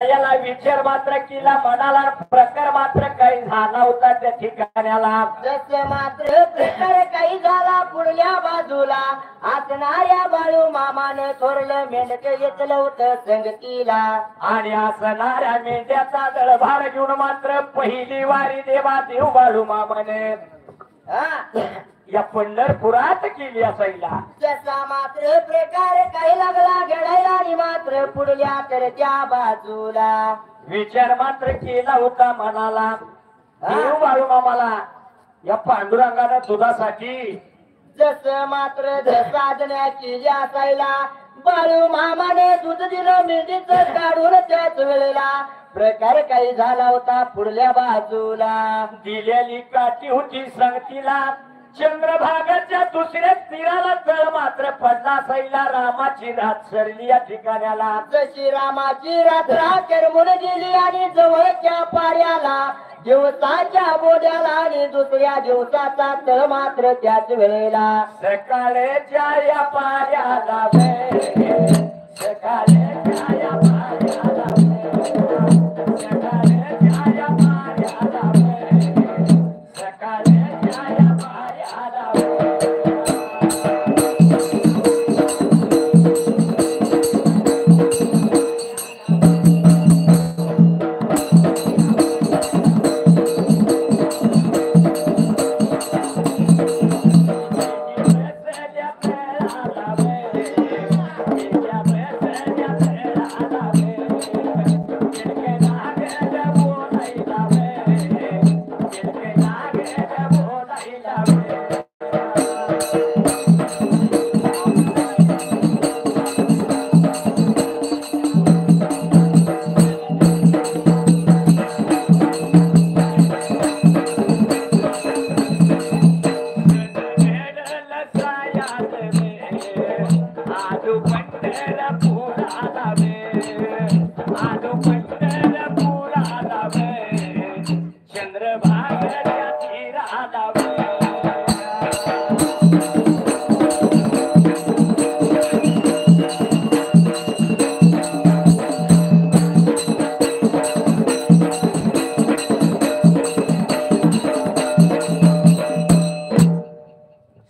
याला विचार मात्र केला मनाला प्रकार मात्र काही झाला होता त्या ठिकाण्याला जसे मात्र प्रकार काही झाला पुढल्या बाजूला असणाऱ्या बाळू मामाने थोरलं मेंढक घेतलं होतं संगतीला आणि असणाऱ्या मेंढ्याचा दळभार घेऊन मात्र पहिली वारी देवा देव बाळू मामाने या पंढरपुरात केली असायला जसा मात्र प्रकार काही लागला घडायला आणि मात्र पुढल्या तर त्या बाजूला विचार मात्र केला होता मनाला देव बाळू मामाला या पांडुरंगाने दुधासाठी जस मात्र साधण्या केली असायला बाळू मामाने दूध दिलं मेंढीच काढून त्याच वेळेला प्रकार काही झाला होता पुढल्या बाजूला दिलेली काठी होती संगतीला चंद्रभागाच्या दुसऱ्या तीराला तळ मात्र पडला असायला रामाची रात सरली या ठिकाण्याला जशी रामाची रात्र करमून गेली आणि जवळच्या पाड्याला दिवसाच्या बोड्याला आणि दुसऱ्या दिवसाचा तळ मात्र त्याच वेळेला सकाळच्या या पाड्याला सकाळच्या या पाड्याला सकाळच्या या पाड्याला सकाळच्या या पाड्याला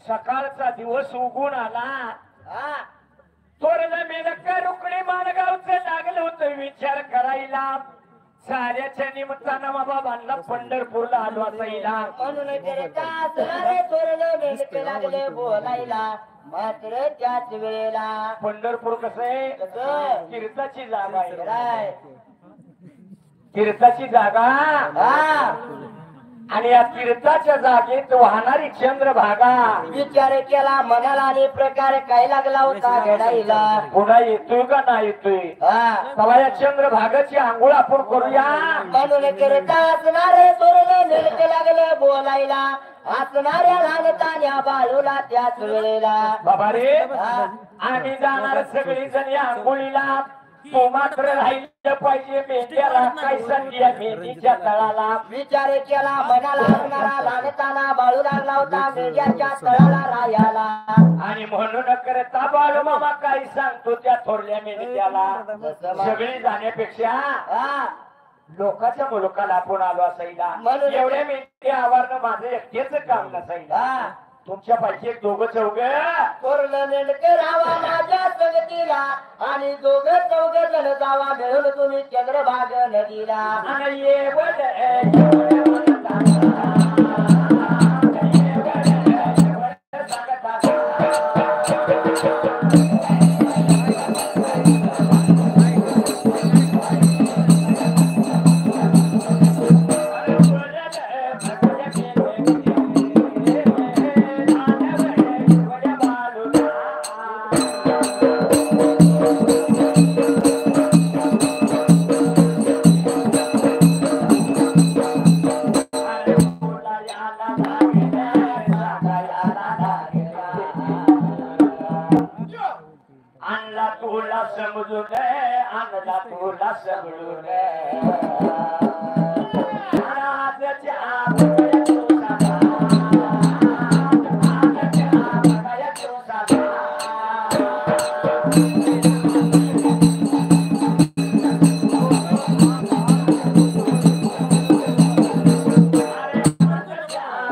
सकाळचा दिवस उगून आला थोरलं मेलक रुकडी माणगावचं लागलं होतं विचार करायला साऱ्याच्या निमित्तानं बाबा बांधला पंढरपूरला आलो असायला म्हणून थोरलं मेंढक लागले बोलायला मात्र त्याच वेळेला पंढरपूर कसं आहे कसं? तीर्थाची जागा आहे काय? तीर्थाची जागा आणि या तीर्थाच्या जागेत वाहणारी चंद्रभागा विचार केला मनाला आणि प्रकार काय लागला होता घडायला पुन्हा येतोय का नाही येतोय तेव्हा या चंद्रभागाची आंघोळ आपण करूया म्हणून करता असणारे थोरलं मेंढक लागलं बोलायला असणाऱ्या लहानतान्या बाळूला त्याच वेळेला बाबा रे आम्ही जाणार सगळी जण या आंघोळीला तू मात्र राहिलं पाहिजे मेंढ्याला काय संधी आहे मेंढीच्या तळाला विचार केला मनाला असणारा लहानताना बाळू लागला होता मेंढ्याच्या तळाला राहायला आणि म्हणून करता बाळू मामा काय सांगतो त्या थोरल्या मेंढ्याला सगळी जाण्यापेक्षा लोकांच्या मुलुकाला आपण आलो असायला म्हणून एवढ्या मेंढ्या आवारनं माझं एकटेच काम नसायला तुमच्या पैकी एक दोघं चौघ थोरलं मेंढक राहावा माझ्या संगतीला आणि दोघं चौघ जण जावा मिळून तुम्ही चंद्रभाग नदीला आणि एवढं आणला तुला समजून आणला तुला समजून